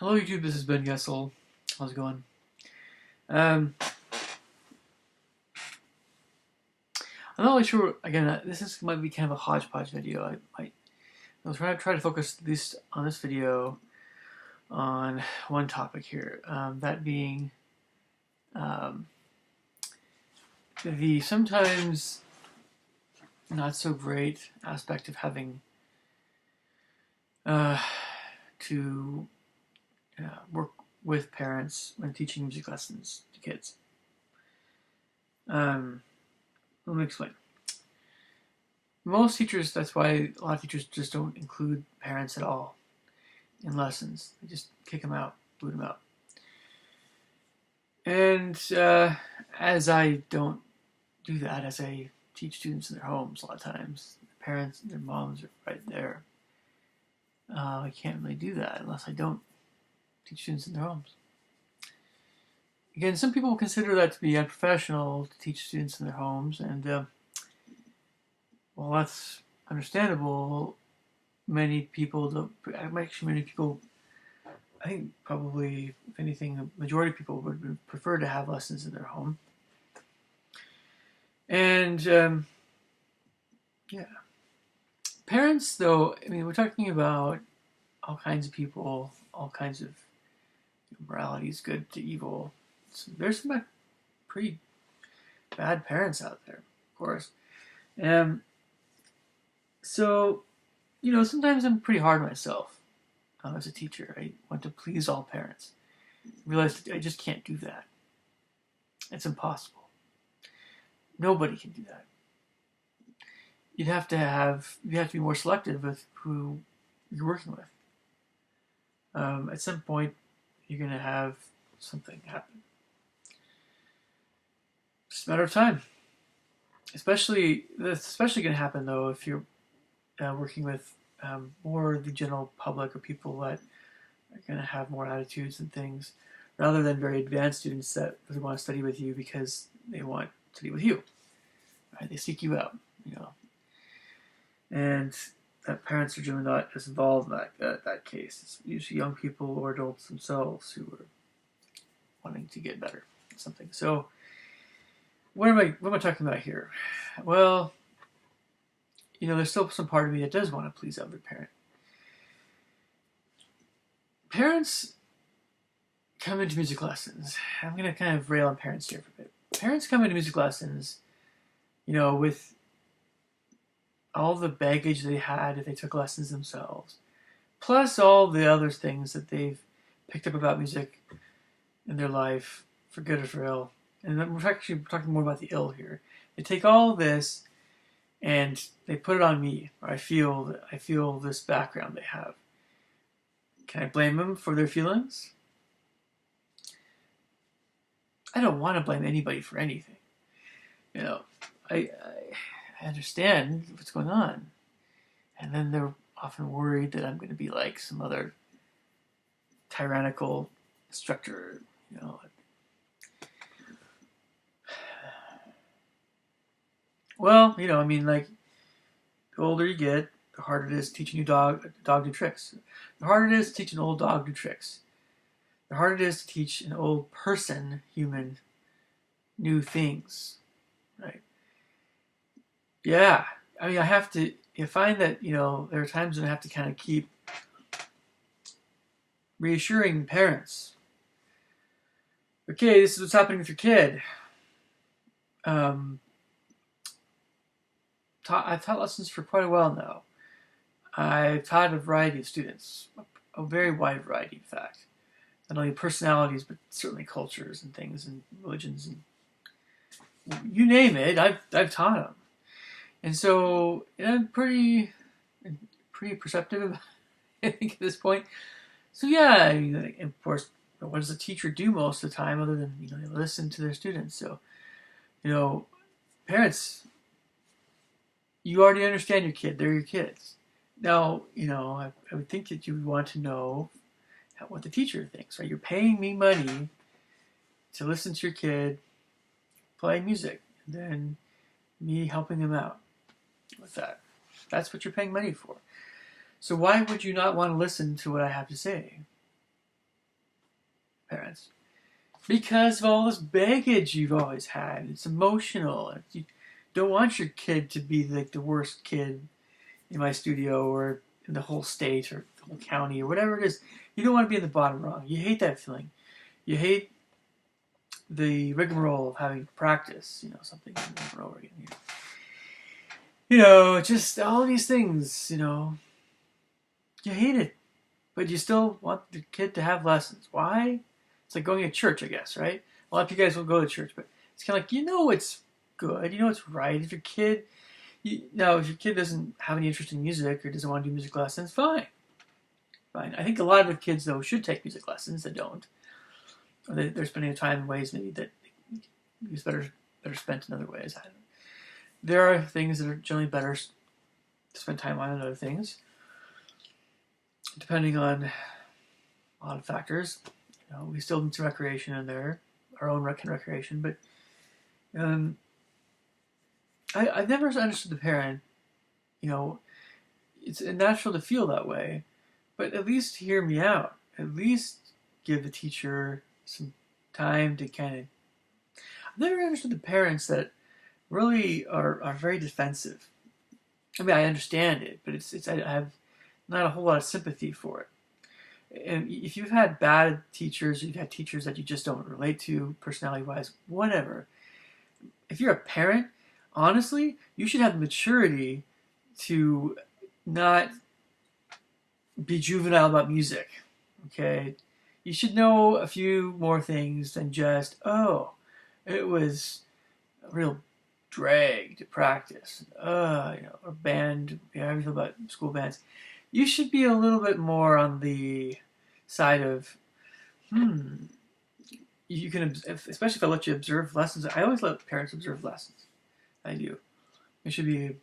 Hello YouTube, this is Ben Gessel. How's it going? I'm not really sure, again, might be kind of a hodgepodge video. I was try to focus at least on this video on one topic here, that being um, the sometimes not so great aspect of having to work with parents when teaching music lessons to kids. Let me explain. Most teachers, that's why a lot of teachers just don't include parents at all in lessons. They just kick them out, boot them out. And as I don't do that, as I teach students in their homes a lot of times, their parents and their moms are right there. I can't really do that unless I don't teach students in their homes. Again, some people consider that to be unprofessional to teach students in their homes, and well, that's understandable. Many people, I think probably, if anything, the majority of people would prefer to have lessons in their home. And yeah, parents, though, I mean, we're talking about all kinds of people, all kinds of moralities, good to evil. So there's some pretty bad parents out there, of course. So, sometimes I'm pretty hard on myself as a teacher. I want to please all parents. I realize that I just can't do that. It's impossible. Nobody can do that. You have to be more selective with who you're working with. At some point, you're going to have something happen. It's a matter of time. That's especially going to happen, though, if you're working with more the general public or people that are going to have more attitudes and things, rather than very advanced students that really want to study with you because they want to study with you. Right? They seek you out, and that parents are generally not as involved in that case. It's usually young people or adults themselves who are wanting to get better at something. So, what am I talking about here? Well, there's still some part of me that does want to please every parent. Parents come into music lessons. I'm going to kind of rail on parents here for a bit. Parents come into music lessons, with all the baggage they had if they took lessons themselves, plus all the other things that they've picked up about music in their life, for good or for ill. And we're actually talking more about the ill here. They take all this and they put it on me, or I feel this background they have. Can I blame them for their feelings? I don't want to blame anybody for anything. I understand what's going on. And then they're often worried that I'm going to be like some other tyrannical instructor, Well, the older you get, the harder it is teaching a dog new tricks. The harder it is to teach an old dog new tricks. The harder it is to teach an old person, human, new things, right? Yeah, you find that, there are times when I have to kind of keep reassuring parents. Okay, this is what's happening with your kid. I've taught lessons for quite a while now. I've taught a variety of students, a very wide variety, in fact. Not only personalities, but certainly cultures and things and religions and you name it. I've taught them, and so I'm pretty perceptive, I think, at this point. So yeah, of course, what does a teacher do most of the time other than they listen to their students? So parents, you already understand your kid. They're your kids. Now, I would think that you would want to know what the teacher thinks, right? You're paying me money to listen to your kid play music, and then me helping them out with that. That's what you're paying money for. So why would you not want to listen to what I have to say? parents, because of all this baggage you've always had. It's emotional. You don't want your kid to be like the worst kid in my studio or in the whole state or the whole county or whatever it is. You don't want to be in the bottom rung. You hate that feeling. You hate the rigmarole of having to practice, something over and over again. Just all these things, you hate it, but you still want the kid to have lessons. Why? It's like going to church, I guess, right? A lot of you guys will go to church, but it's kind of like, it's good, it's right. If your kid, if your kid doesn't have any interest in music or doesn't want to do music lessons, fine. I think a lot of the kids, though, should take music lessons that don't. Or they're spending their time in ways maybe that is better spent in other ways. I don't know. There are things that are generally better to spend time on than other things, depending on a lot of factors. We still need some recreation in there, our own recreation, but I've never understood the parent. It's natural to feel that way, but at least hear me out. At least give the teacher some time to kind of... I've never understood the parents that really are very defensive. I mean, I understand it, but I have not a whole lot of sympathy for it. And if you've had bad teachers, you've had teachers that you just don't relate to, personality-wise, whatever. If you're a parent, honestly, you should have the maturity to not be juvenile about music, okay? You should know a few more things than just, it was a real drag to practice, or band, how you feel about school bands. You should be a little bit more on the side of, you can, especially if I let you observe lessons. I always let parents observe lessons. I do. It should be,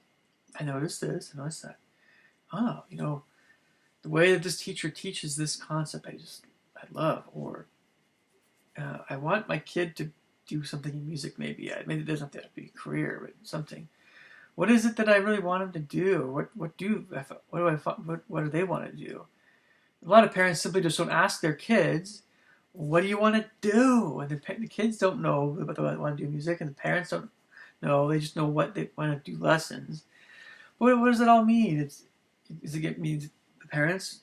I noticed this, I noticed that. The way that this teacher teaches this concept, I love. Or I want my kid to do something in music, maybe. Maybe it doesn't have to be a career, but something. What is it that I really want them to do? What do they want to do? A lot of parents simply just don't ask their kids, what do you want to do? And the kids don't know what they want to do music, and the parents don't know. They just know what they want to do lessons. What does it all mean? Means the parents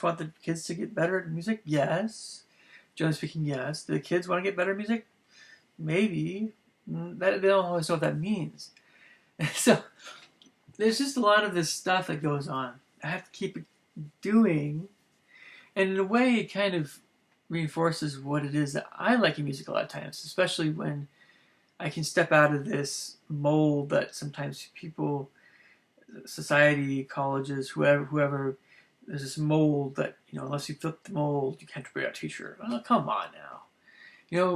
want the kids to get better at music? Yes. Generally speaking, yes. Do the kids want to get better at music? Maybe. They don't always know what that means. So there's just a lot of this stuff that goes on. I have to keep doing, and in a way it kind of reinforces what it is that I like in music a lot of times, especially when I can step out of this mold that sometimes people, society, colleges, whoever, there's this mold that, unless you flip the mold, you can't be a teacher. Oh, come on now.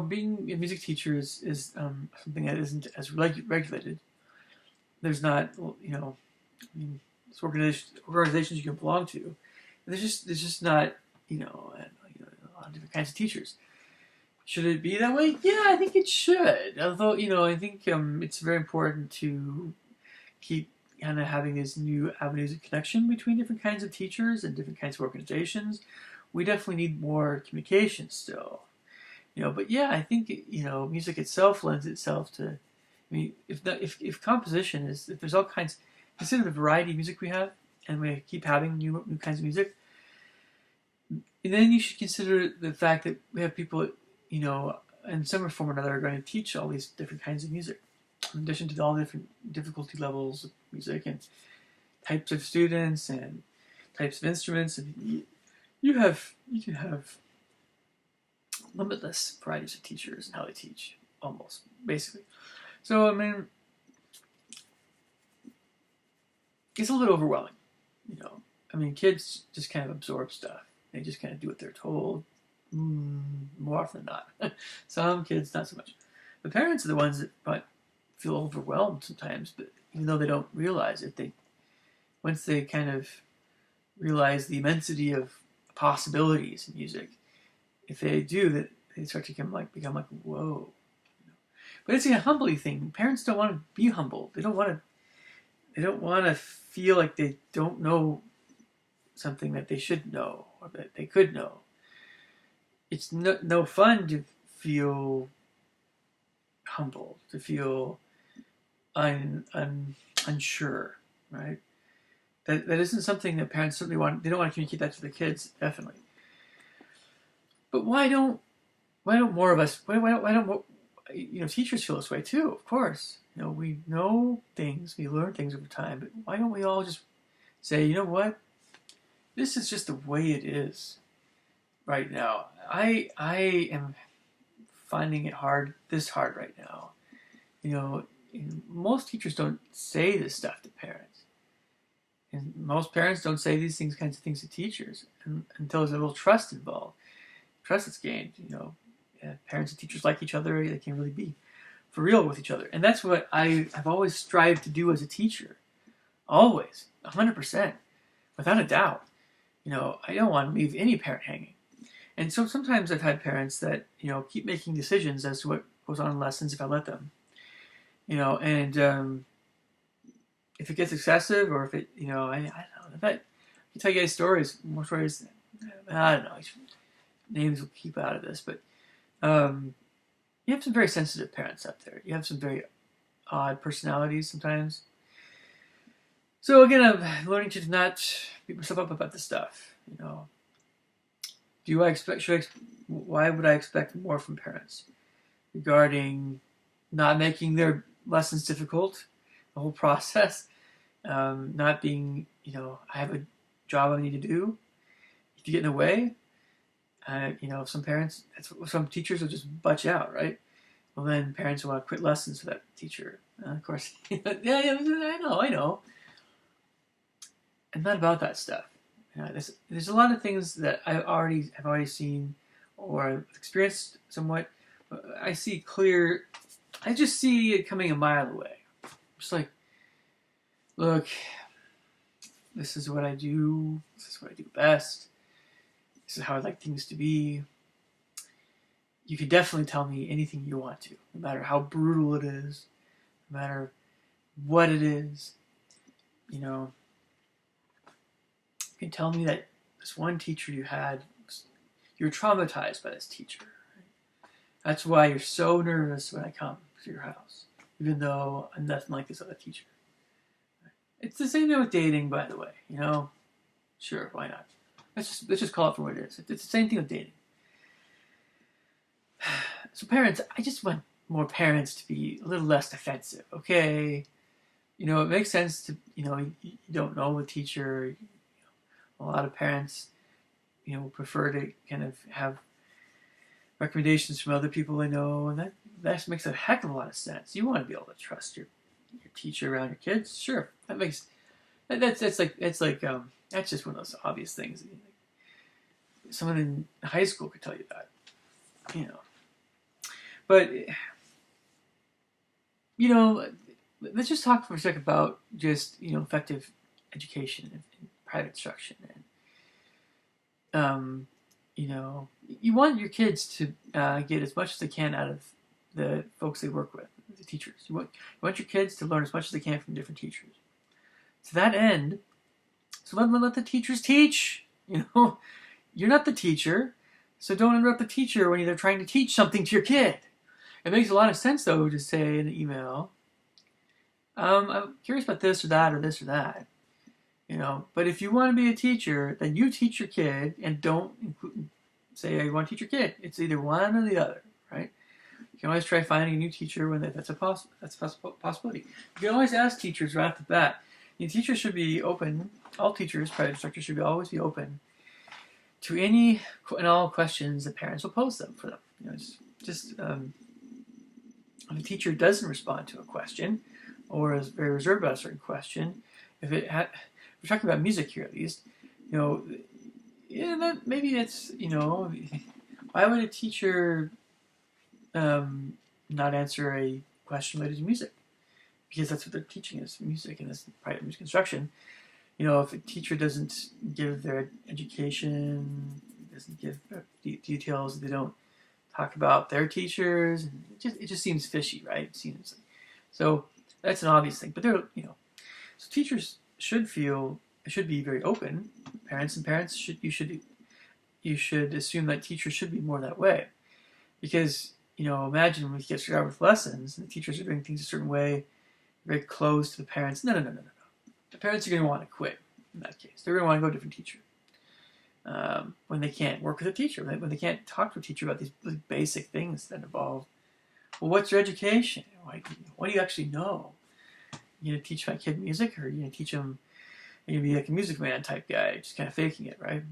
Being a music teacher is something that isn't as regulated. There's not, it's organizations you can belong to. There's just not, a lot of different kinds of teachers. Should it be that way? Yeah, I think it should. Although, I think it's very important to keep kind of having these new avenues of connection between different kinds of teachers and different kinds of organizations. We definitely need more communication still. But yeah, I think, music itself lends itself to, if composition is, if there's all kinds, consider the variety of music we have, and we keep having new kinds of music, and then you should consider the fact that we have people, in some form or another are going to teach all these different kinds of music, in addition to all the different difficulty levels of music and types of students and types of instruments. And you can have limitless varieties of teachers and how they teach, almost, basically. So, it's a little overwhelming, kids just kind of absorb stuff. They just kind of do what they're told, more often than not. Some kids, not so much. The parents are the ones that might feel overwhelmed sometimes, but even though they don't realize it, once they kind of realize the immensity of possibilities in music, if they do, that they start to become like, whoa. But it's a humbling thing. Parents don't want to be humbled. They don't want to feel like they don't know something that they should know or that they could know. it's no fun to feel humbled, to feel unsure, right? That isn't something that parents certainly want. They don't want to communicate that to their kids, definitely. But why don't more of us? Why don't teachers feel this way too? Of course, we know things, we learn things over time. But why don't we all just say, you know what? This is just the way it is right now. I am finding it hard right now. You know, most teachers don't say this stuff to parents, and most parents don't say these kinds of things to teachers, until there's a little trust involved. Trust is gained. Parents and teachers like each other. They can really be for real with each other, and that's what I've always strived to do as a teacher. Always, 100%, without a doubt. I don't want to leave any parent hanging. And so sometimes I've had parents that, keep making decisions as to what goes on in lessons if I let them. And if it gets excessive, or if it, I don't know, if I can tell you guys more stories, I don't know, names will keep out of this, but you have some very sensitive parents out there. You have some very odd personalities sometimes. So again, I'm learning to not beat myself up about this stuff. Why would I expect more from parents regarding not making their lessons difficult, the whole process, not being, I have a job I need to do. If you get in the way, some teachers will just butt you out, right? Well, then parents will want to quit lessons for that teacher. Of course, yeah, I know. I'm not about that stuff. There's a lot of things that I've already seen or experienced somewhat. I just see it coming a mile away. Just like, look, this is what I do. This is what I do best. This is how I'd like things to be. You can definitely tell me anything you want to, no matter how brutal it is, no matter what it is. You can tell me that this one teacher you had, you're traumatized by this teacher. Right? That's why you're so nervous when I come to your house, even though I'm nothing like this other teacher. It's the same thing with dating, by the way. Sure, why not? Let's just call it for what it is. It's the same thing with dating. So parents, I just want more parents to be a little less defensive, okay? It makes sense to, you don't know a teacher. A lot of parents, prefer to kind of have recommendations from other people they know, and that makes a heck of a lot of sense. You want to be able to trust your teacher around your kids, sure. That's just one of those obvious things. Someone in high school could tell you that, But let's just talk for a second about just effective education and private instruction, and you want your kids to get as much as they can out of the folks they work with, the teachers. You want your kids to learn as much as they can from different teachers. To that end, so let the teachers teach. You're not the teacher, so don't interrupt the teacher when they're trying to teach something to your kid. It makes a lot of sense, though, to say in an email, I'm curious about this or that or this or that. But if you want to be a teacher, then you teach your kid, and don't say you want to teach your kid. It's either one or the other, right? You can always try finding a new teacher when that's a possibility. You can always ask teachers right off the bat. Teachers should be open. All teachers, private instructors, should always be open to any and all questions that parents will pose them for them. If a teacher doesn't respond to a question, or is very reserved about a certain question, if we're talking about music here at least, that maybe it's, why would a teacher not answer a question related to music? Because that's what they're teaching is music, and this private music instruction. If a teacher doesn't give their education, doesn't give details, they don't talk about their teachers, and it just seems fishy, right? It seems so. That's an obvious thing, but so teachers should be very open. Parents should you should assume that teachers should be more that way. Because, imagine when we get started with lessons and the teachers are doing things a certain way, very close to the parents. No, no, no, no, no, no. The parents are going to want to quit in that case. They're going to want to go to a different teacher. When they can't work with a teacher, when they can't talk to a teacher about these basic things that involve, well, what's your education? What do you actually know? You going to teach my kid music, or are you going to teach him, you're going to be like a Music Man type guy, just kind of faking it, right?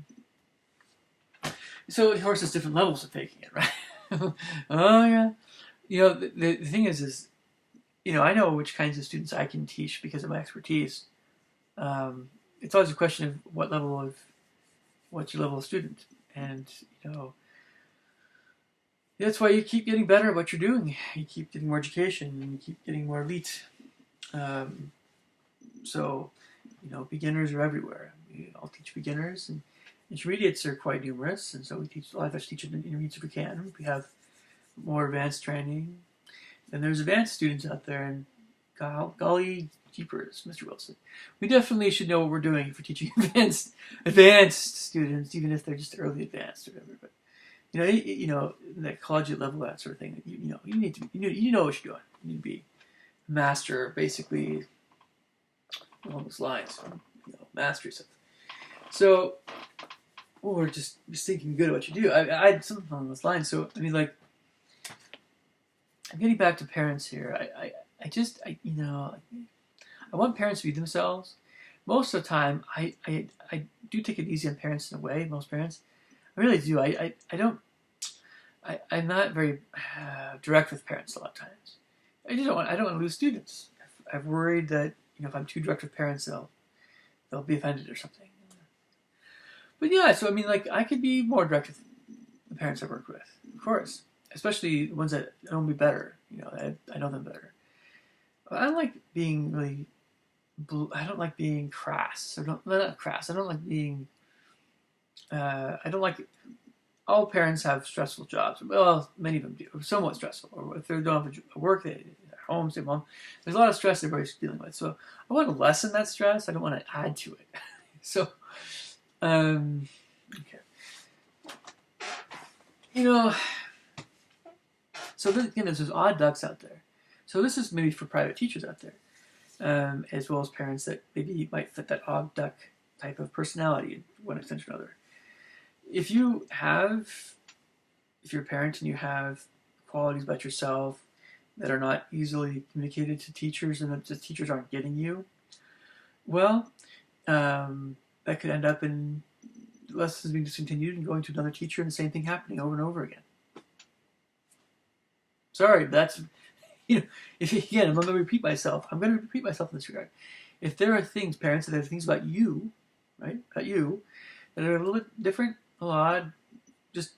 So, of course, there's different levels of faking it, right? Oh, yeah. The thing is, I know which kinds of students I can teach because of my expertise. It's always a question of what's your level of student, and that's why you keep getting better at what you're doing. You keep getting more education, and you keep getting more elite. So, beginners are everywhere. I'll teach beginners, and intermediates are quite numerous, and so we teach a lot of us teach intermediates if we can. We have more advanced training, and there's advanced students out there, and golly jeepers, Mr. Wilson, we definitely should know what we're doing if we're teaching advanced students, even if they're just early advanced or whatever. But that collegiate level, that sort of thing. You need to you know what you're doing. You need to be a master, basically, along those lines. Mastery stuff. So, or just thinking good at what you do. I something along those lines. So I'm getting back to parents here. I want parents to be themselves. Most of the time, I do take it easy on parents in a way. Most parents, I really do. I'm not very direct with parents a lot of times. I don't want to lose students. I've worried that if I'm too direct with parents, they'll be offended or something. But yeah, so I could be more direct with the parents I work with, of course, especially the ones that know me better. I know them better. I don't like being really. I don't like being crass. Not crass. I don't like being. I don't like. All parents have stressful jobs. Well, many of them do. Somewhat stressful. Or if they don't have work, they're at home, stay home. There's a lot of stress everybody's dealing with. So I want to lessen that stress. I don't want to add to it. So, okay. So again, there's those odd ducks out there. So this is maybe for private teachers out there, as well as parents that maybe might fit that odd duck type of personality in one extent or another. If you're a parent and you have qualities about yourself that are not easily communicated to teachers and that the teachers aren't getting you, well, that could end up in lessons being discontinued and going to another teacher and the same thing happening over and over again. Sorry, that's, again, I'm going to repeat myself. I'm going to repeat myself in this regard. If there are things, parents, that there are things about you, right, about you, that are a little bit different, a little odd, just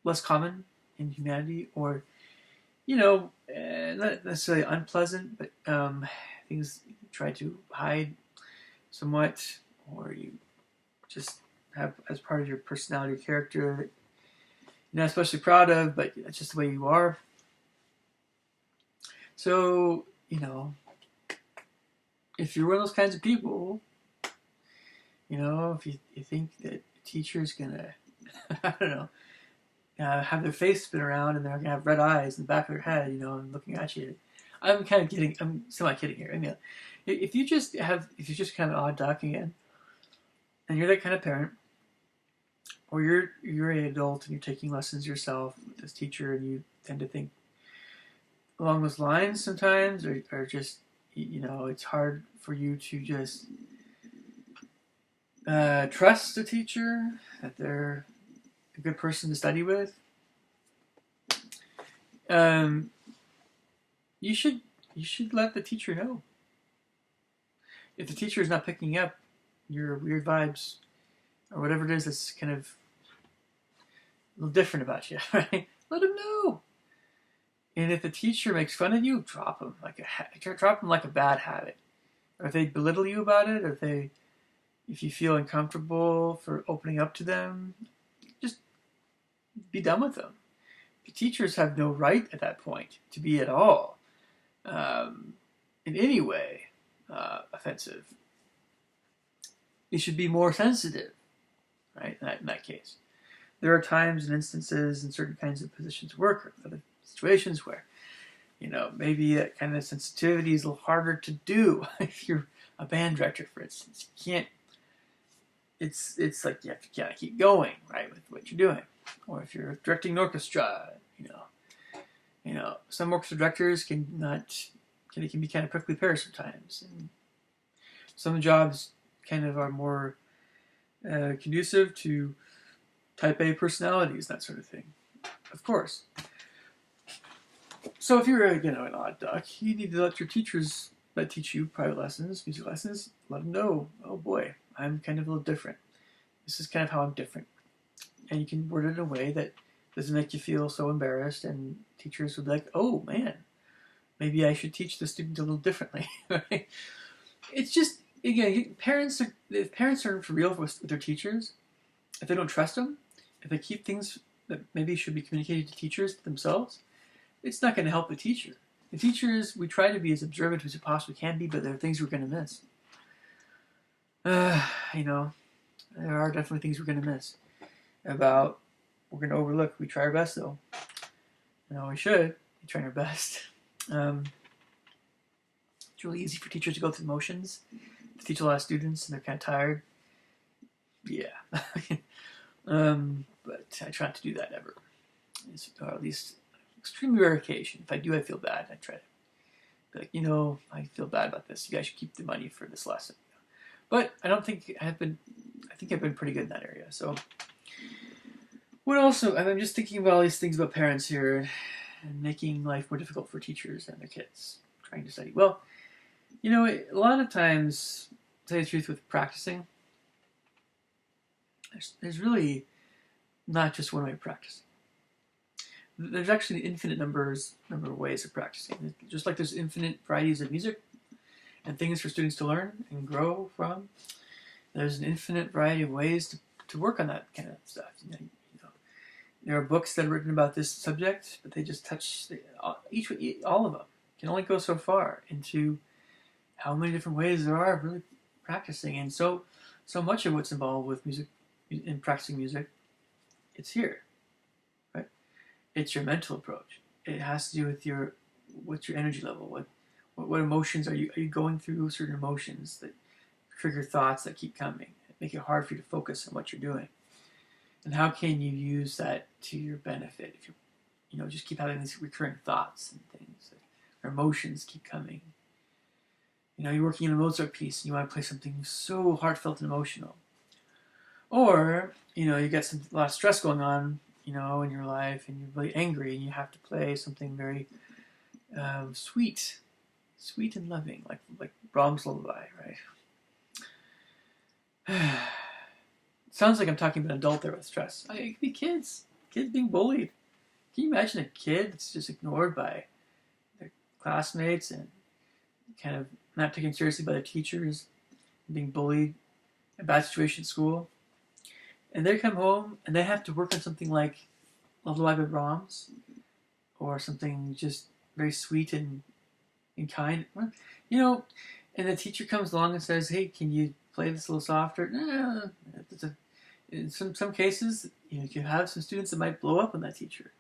less common in humanity, or, not necessarily unpleasant, but things you try to hide somewhat, or you just have as part of your personality or character that you're not especially proud of, but that's just the way you are. So, if you're one of those kinds of people, if you think that a teacher's gonna, I don't know, have their face spin around and they're gonna have red eyes in the back of their head, and looking at you, I'm semi-kidding here. If you're just kind of an odd duck again, and you're that kind of parent, or you're an adult and you're taking lessons yourself with this teacher, and you tend to think along those lines sometimes, or just it's hard for you to just trust a teacher, that they're a good person to study with. You should let the teacher know. If the teacher is not picking up your weird vibes or whatever it is that's kind of a little different about you, right? Let them know. And if the teacher makes fun of you, drop them like a bad habit. Or if they belittle you about it, or if you feel uncomfortable for opening up to them, just be done with them. The teachers have no right at that point to be at all in any way offensive. They should be more sensitive, right? In that case, there are times and instances in certain kinds of positions of work or other situations where, maybe that kind of sensitivity is a little harder to do. If you're a band director, for instance, you can't. It's like you have to kind of keep going, right, with what you're doing. Or if you're directing an orchestra, some orchestra directors can be kind of prickly pears sometimes, and some jobs kind of are more conducive to type A personalities, that sort of thing. Of course. So if you're an odd duck, you need to let your teachers that teach you private lessons, music lessons, let them know, oh boy, I'm kind of a little different. This is kind of how I'm different. And you can word it in a way that doesn't make you feel so embarrassed, and teachers will be like, oh man, maybe I should teach the student a little differently. Right? It's just, again, if parents aren't for real with their teachers, if they don't trust them, if they keep things that maybe should be communicated to teachers to themselves, it's not going to help the teacher. The teachers, we try to be as observant as we possibly can be, but there are things we're going to miss. There are definitely things we're going to miss. We're going to overlook. We try our best, though. We should be trying our best. It's really easy for teachers to go through the motions, to teach a lot of students, and they're kind of tired. Yeah. But I try not to do that ever. Or at least extremely rare occasion. If I do, I feel bad. I try to be like, I feel bad about this. You guys should keep the money for this lesson. But I don't think I think I've been pretty good in that area. So what also, I'm just thinking about all these things about parents here and making life more difficult for teachers and their kids trying to study. Well, a lot of times, to tell you the truth, with practicing, there's really not just one way of practicing. There's actually an infinite number of ways of practicing. Just like there's infinite varieties of music and things for students to learn and grow from, there's an infinite variety of ways to work on that kind of stuff. There are books that are written about this subject, but they just touch all of them. Can only go so far into how many different ways there are of really practicing, and so much of what's involved with music in practicing music, it's here. It's your mental approach. It has to do with what's your energy level. What emotions are you going through? Certain emotions that trigger thoughts that keep coming, make it hard for you to focus on what you're doing. And how can you use that to your benefit? If you just keep having these recurring thoughts and things, or emotions keep coming. You're working in a Mozart piece and you want to play something so heartfelt and emotional, or you get a lot of stress going on, in your life, and you're really angry, and you have to play something very sweet and loving, like Brahms' Lullaby, right? Sounds like I'm talking about an adult there with stress. It could be kids being bullied. Can you imagine a kid that's just ignored by their classmates and kind of not taken seriously by their teachers, being bullied, a bad situation at school? And they come home and they have to work on something like Lullaby by Brahms, or something just very sweet and kind. And the teacher comes along and says, "Hey, can you play this a little softer?" No. In some cases, you have some students that might blow up on that teacher.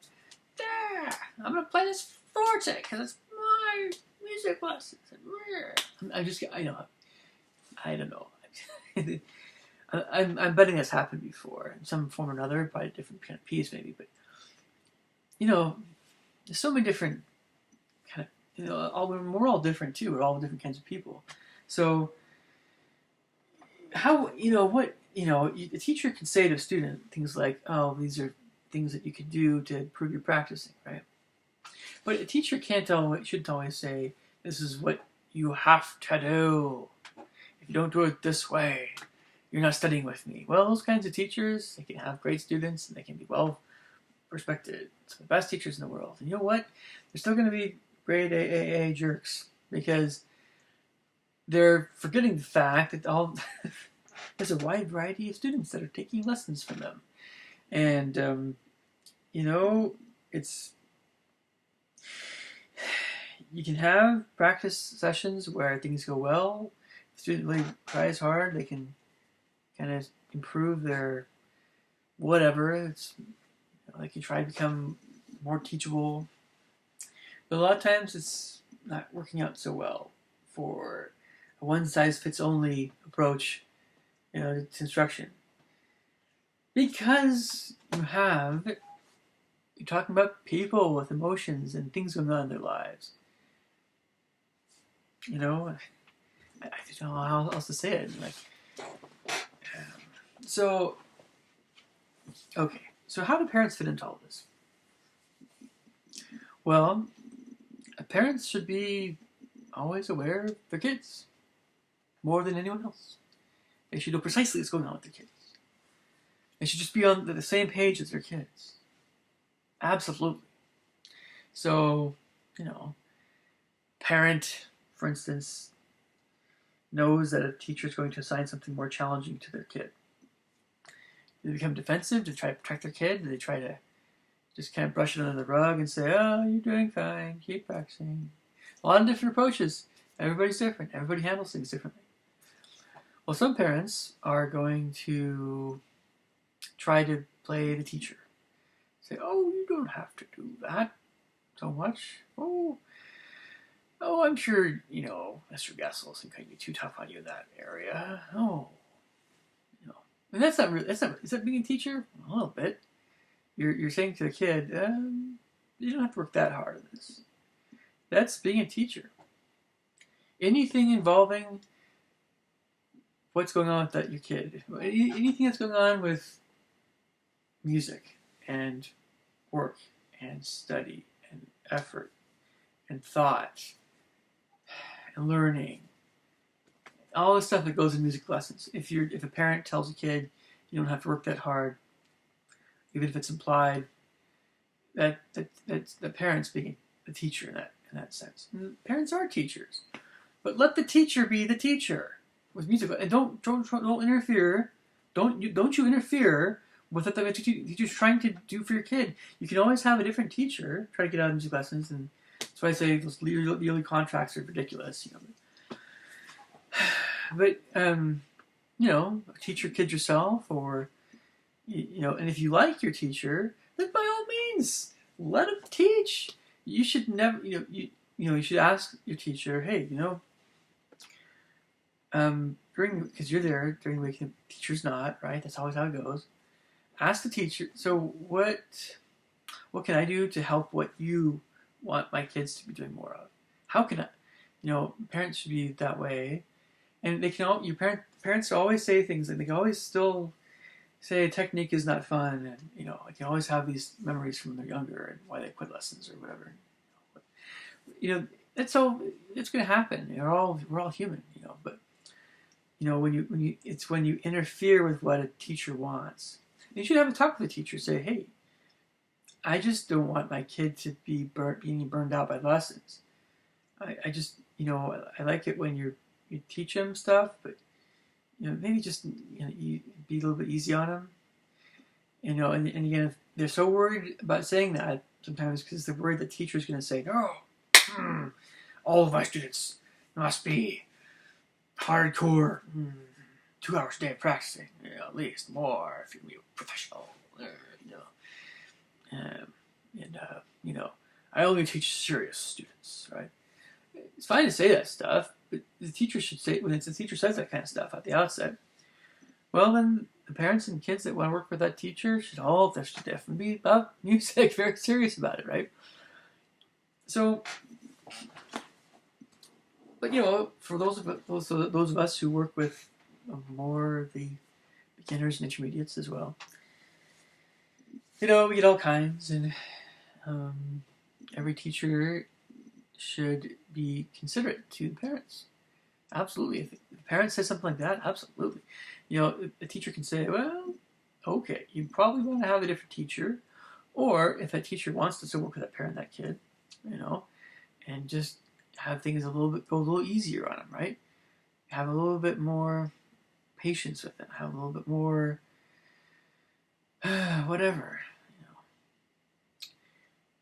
I'm going to play this forte because it's my music lessons. I don't know. I'm betting that's happened before in some form or another, by a different kind of piece maybe, but there's so many different kind of, we're all different too. We're all different kinds of people. So how, a teacher can say to a student things like, oh, these are things that you could do to improve your practicing, right? But a teacher shouldn't always say, this is what you have to do. If you don't do it this way, you're not studying with me. Well, those kinds of teachers, they can have great students and they can be well respected. Some of the best teachers in the world. And you know what? They're still going to be grade AAA jerks, because they're forgetting the fact that there's a wide variety of students that are taking lessons from them. And, you can have practice sessions where things go well. If the student really tries hard, they can kind of improve their whatever. It's like you try to become more teachable, but a lot of times it's not working out so well for a one-size-fits-only approach, to instruction, because you're talking about people with emotions and things going on in their lives. I don't know how else to say it. So okay. So how do parents fit into all this? Well, parents should be always aware of their kids more than anyone else. They should know precisely what's going on with their kids. They should just be on the same page as their kids. Absolutely. So, parent, for instance, knows that a teacher is going to assign something more challenging to their kid. Do they become defensive to try to protect their kid? Do they try to just kind of brush it under the rug and say, "Oh, you're doing fine, keep practicing"? A lot of different approaches. Everybody's different. Everybody handles things differently. Well, some parents are going to try to play the teacher. Say, "Oh, you don't have to do that so much. Oh, I'm sure, Mr. Gessel isn't going to be too tough on you in that area. Oh, and that's not really, is that being a teacher? A little bit. You're saying to the kid, you don't have to work that hard on this. That's being a teacher. Anything involving what's going on with your kid, anything that's going on with music and work and study and effort and thought and learning, all the stuff that goes in music lessons. If a parent tells a kid you don't have to work that hard, even if it's implied, that's the parents being the teacher in that sense. And parents are teachers, but let the teacher be the teacher with music, and don't interfere. Don't you interfere with what the teacher's trying to do for your kid. You can always have a different teacher try to get out of music lessons, and that's why I say those yearly contracts are ridiculous. But teach your kids yourself, or and if you like your teacher, then by all means let them teach. You should never, you should ask your teacher, hey, because you're there during the week, the teacher's not, right? That's always how it goes. Ask the teacher, so what can I do to help what you want my kids to be doing more of? How can I? Parents should be that way. And they can parents always say things, and they can always still say technique is not fun, and I can always have these memories from when they're younger and why they quit lessons or whatever. That's all. It's going to happen. We're all human, But when you interfere with what a teacher wants, you should have a talk with the teacher. Say, hey, I just don't want my kid to be being burned out by lessons. I just I like it when you teach them stuff, but maybe just you be a little bit easy on them. And again, if they're so worried about saying that sometimes because they're worried the teacher's going to say, no, all of my students must be hardcore, 2 hours a day of practicing, at least more if you're a professional, I only teach serious students, right? It's fine to say that stuff, but the teacher should say, when the teacher says that kind of stuff at the outset, well, then the parents and kids that want to work with that teacher should definitely be about music, very serious about it, right? So, but for those of us who work with more of the beginners and intermediates as well, we get all kinds, and every teacher should be considerate to the parents. Absolutely. If the parent says something like that, absolutely. A teacher can say, well, okay, you probably want to have a different teacher, or if that teacher wants to still work with that parent, that kid, and just have things go a little easier on them, right? Have a little bit more patience with them. Have a little bit more, whatever.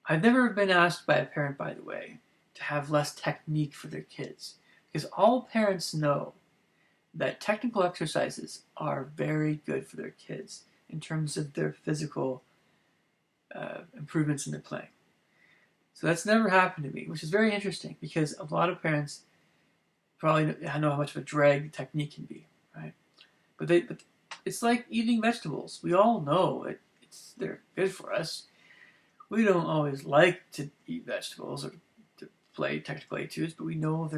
I've never been asked by a parent, by the way, to have less technique for their kids, because all parents know that technical exercises are very good for their kids. in terms of their physical improvements in their playing. So that's never happened to me, which is very interesting because a lot of parents probably know how much of a drag technique can be, right? But it's like eating vegetables. We all know they're good for us. We don't always like to eat vegetables or to play technical etudes, but we know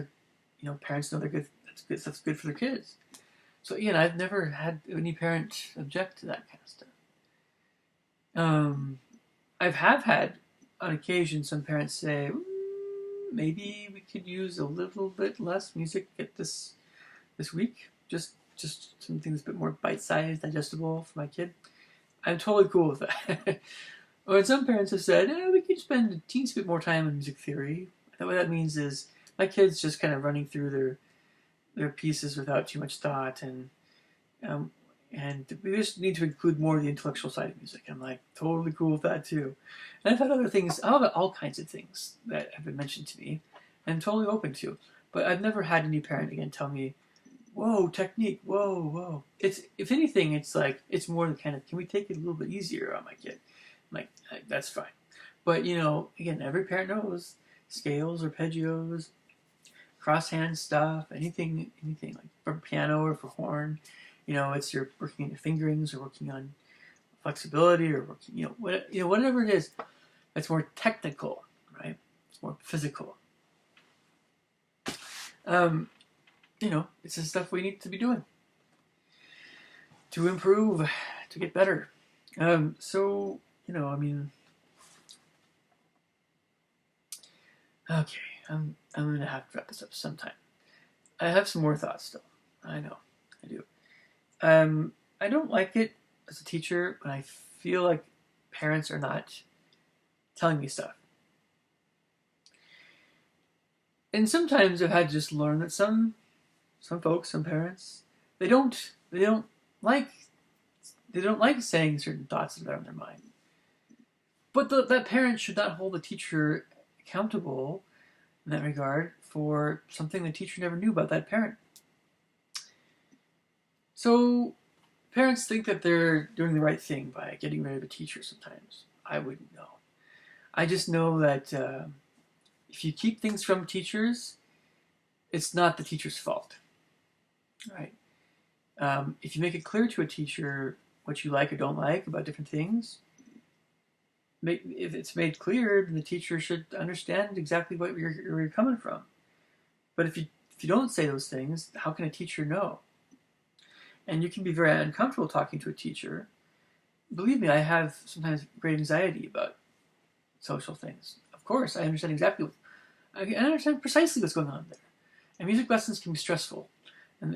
parents know they're good. That's good for their kids. So I've never had any parent object to that kind of stuff. I've had on occasion some parents say, maybe we could use a little bit less music at this week, just something that's a bit more bite-sized, digestible for my kid. I'm totally cool with that. Or some parents have said, we could spend a teensy bit more time on music theory. And what that means is my kid's just kind of running through their pieces without too much thought, and we just need to include more of the intellectual side of music. I'm like totally cool with that too. And I've had other things, I've had all kinds of things that have been mentioned to me, and I'm totally open to. But I've never had any parent again tell me, "Whoa, technique, whoa." If anything, it's like it's more the kind of, can we take it a little bit easier on my kid? I'm like, that's fine. But again, every parent knows scales, arpeggios, crosshand stuff, anything like for piano or for horn. It's you're working on your fingerings or working on flexibility or working, whatever it is. That's more technical, right? It's more physical. It's the stuff we need to be doing to improve, to get better. Okay, I'm gonna have to wrap this up sometime. I have some more thoughts still. I know, I do. I don't like it as a teacher when I feel like parents are not telling me stuff. And sometimes I've had to just learn that some folks, some parents, they don't like saying certain thoughts that are on their mind. But that parent should not hold the teacher accountable in that regard for something the teacher never knew about that parent. So parents think that they're doing the right thing by getting rid of a teacher sometimes. I wouldn't know. I just know that if you keep things from teachers, it's not the teacher's fault. Right? If you make it clear to a teacher what you like or don't like about different things, if it's made clear, then the teacher should understand exactly where you're coming from. But if you don't say those things, how can a teacher know? And you can be very uncomfortable talking to a teacher. Believe me, I have sometimes great anxiety about social things. Of course, I understand I understand precisely what's going on there. And music lessons can be stressful, and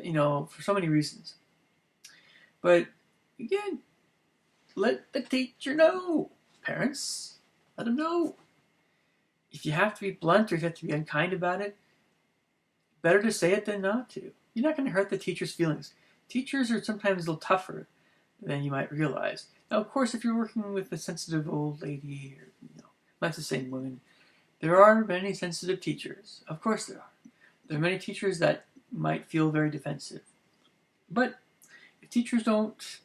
for so many reasons. But again, let the teacher know. Parents, let them know. If you have to be blunt or if you have to be unkind about it, better to say it than not to. You're not going to hurt the teacher's feelings. Teachers are sometimes a little tougher than you might realize. Now, of course, if you're working with a sensitive old lady, or not the same woman, there are many sensitive teachers. Of course there are. There are many teachers that might feel very defensive. But if teachers don't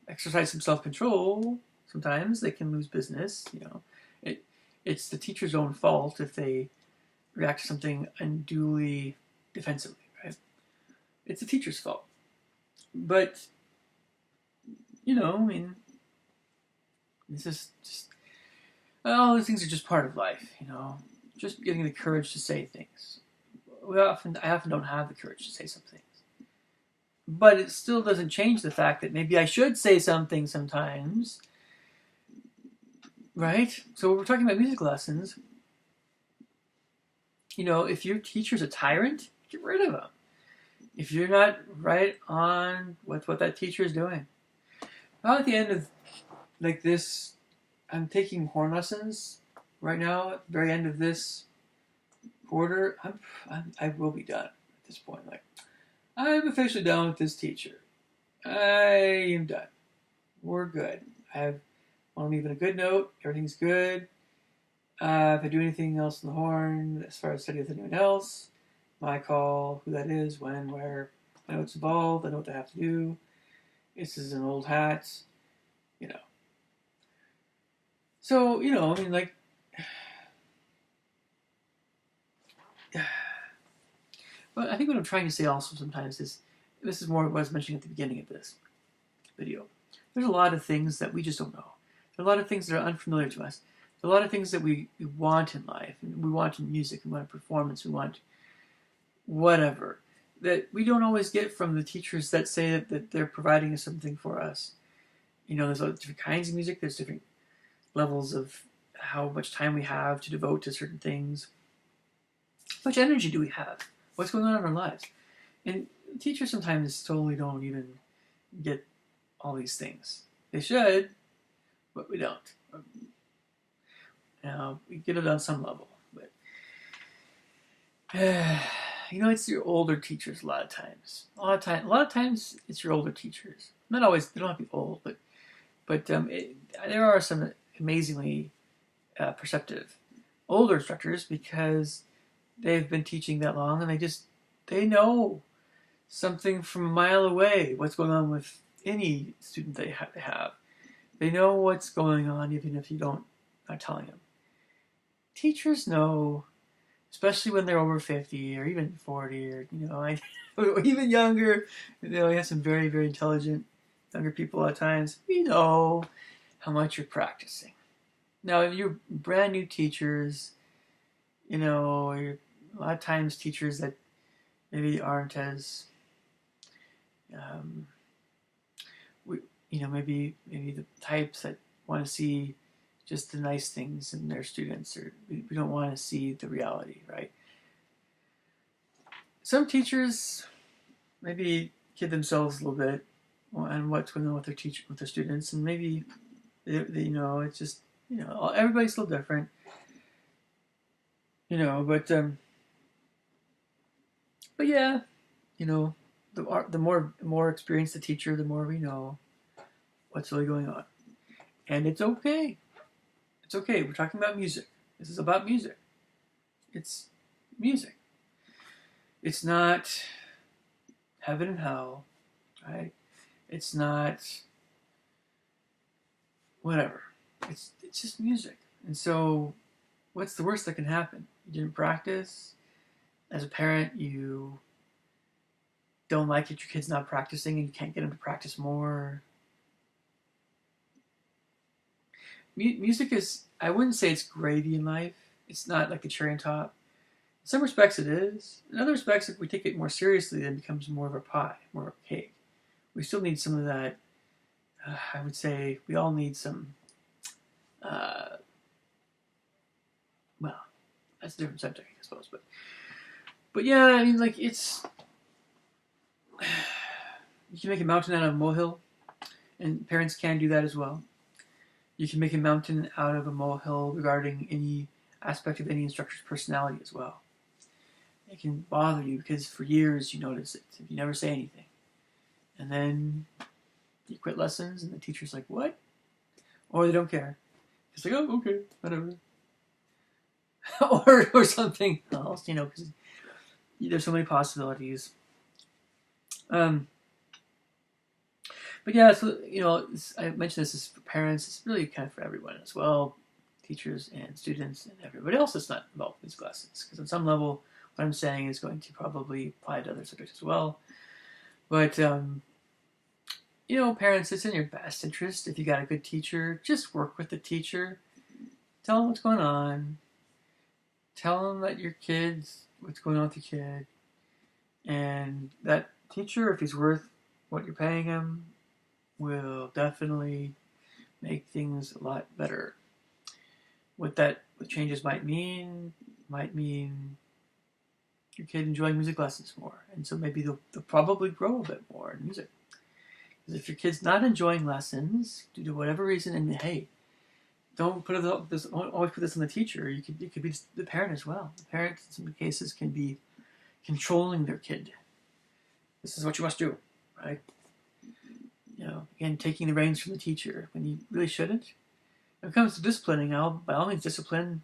exercise some self-control, sometimes they can lose business. It's the teacher's own fault if they react to something unduly defensively, right? It's the teacher's fault. But this is just all these things are just part of life. Just getting the courage to say things. I often don't have the courage to say some things. But it still doesn't change the fact that maybe I should say something sometimes. Right? So we're talking about music lessons. If your teacher's a tyrant, get rid of him. If you're not right on with what that teacher is doing. Now at the end of this, I'm taking horn lessons right now. At the very end of this quarter, I will be done at this point. I'm officially done with this teacher. I am done. We're good. I'm leaving a good note. Everything's good. If I do anything else on the horn, as far as study with anyone else, my call, who that is, when, where, I know it's involved, I know what I have to do. This is an old hat, you know. So, I mean, like, but I think what I'm trying to say also sometimes is, this is more what I was mentioning at the beginning of this video. There's a lot of things that we just don't know. There are a lot of things that are unfamiliar to us. There are a lot of things that we want in life, and we want in music, we want performance, we want whatever, that we don't always get from the teachers that say that they're providing us something for us. There's different kinds of music, there's different levels of how much time we have to devote to certain things. How much energy do we have? What's going on in our lives? And teachers sometimes totally don't even get all these things. They should, but we don't. We get it on some level, but it's your older teachers a lot of times. A lot of times it's your older teachers. Not always. They don't have to be old, but there are some amazingly perceptive older instructors, because they've been teaching that long, and they know something from a mile away what's going on with any student they have. They know what's going on even if you not telling them. Teachers know, especially when they're over 50 or even 40 or even younger. We have some very, very intelligent younger people at times. We know how much you're practicing. Now, if you're brand new teachers, you're a lot of times teachers that maybe aren't as maybe the types that want to see just the nice things in their students, or we don't want to see the reality, right? Some teachers maybe kid themselves a little bit on what's going on with their students, and maybe it's just everybody's still different, but yeah, the more experienced the teacher, the more we know what's really going on, and it's okay. It's okay. We're talking about music. This is about music. It's music. It's not heaven and hell, right? It's not whatever. It's just music. And so, what's the worst that can happen? You didn't practice. As a parent, you don't like that your kid's not practicing and you can't get them to practice more. Music is, I wouldn't say it's gravy in life. It's not like the cherry on top. In some respects it is. In other respects, if we take it more seriously, then it becomes more of a pie, more of a cake. We still need some of that. I would say we all need some, well, that's a different subject, I suppose. But yeah, I mean, like, it's, you can make a mountain out of a molehill, and parents can do that as well. You can make a mountain out of a molehill regarding any aspect of any instructor's personality as well. It can bother you because for years you notice it if you never say anything. And then you quit lessons and the teacher's like, what? Or they don't care. It's like, oh, okay, whatever. or something else, because there's so many possibilities. But yeah, so, I mentioned this is for parents. It's really kind of for everyone as well, teachers and students and everybody else that's not involved in these classes. Because on some level, what I'm saying is going to probably apply to other subjects as well. But, parents, it's in your best interest. If you got a good teacher, just work with the teacher. Tell them what's going on. Tell them that what's going on with your kid. And that teacher, if he's worth what you're paying him, will definitely make things a lot better. What changes might mean your kid enjoying music lessons more, and so maybe they'll probably grow a bit more in music. Because if your kid's not enjoying lessons due to whatever reason, and hey, don't always put this on the teacher. It could be the parent as well. The parent, in some cases, can be controlling their kid. This is what you must do, right? Again, taking the reins from the teacher when you really shouldn't. When it comes to disciplining, by all means discipline.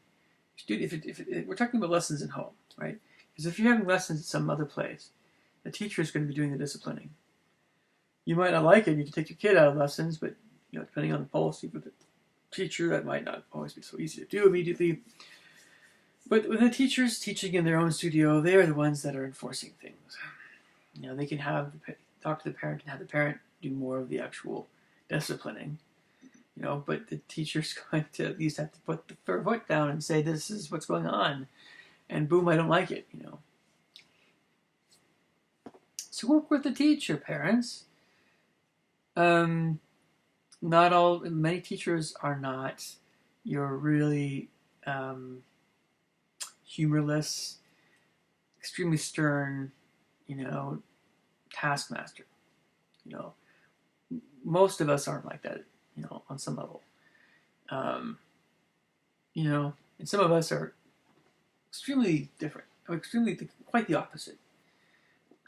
If we're talking about lessons at home, right? Because if you're having lessons at some other place, the teacher is going to be doing the disciplining. You might not like it. You can take your kid out of lessons, but depending on the policy for the teacher, that might not always be so easy to do immediately. But when the teachers teaching in their own studio, they are the ones that are enforcing things. They can talk to the parent and have the parent do more of the actual disciplining. But the teacher's going to at least have to put the foot down and say, this is what's going on. And boom, I don't like it, So work with the teacher, parents. Many teachers are not your really humorless, extremely stern, taskmaster. Most of us aren't like that, on some level. And some of us are extremely different, quite the opposite.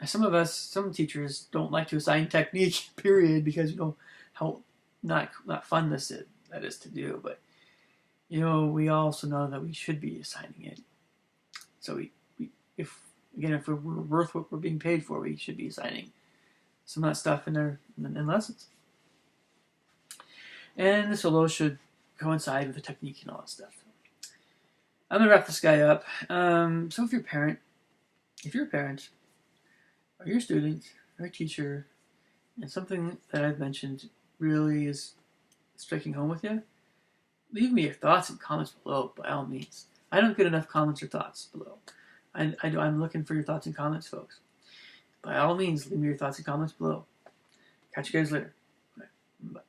Some teachers don't like to assign technique, period, because how not fun that is to do. But we also know that we should be assigning it. So if we're worth what we're being paid for, we should be assigning some of that stuff in lessons. And the solo should coincide with the technique and all that stuff. I'm gonna wrap this guy up. So if you're a parent, or you're a student, or a teacher, and something that I've mentioned really is striking home with you, leave me your thoughts and comments below, by all means. I don't get enough comments or thoughts below. I'm looking for your thoughts and comments, folks. By all means, leave me your thoughts and comments below. Catch you guys later. Bye.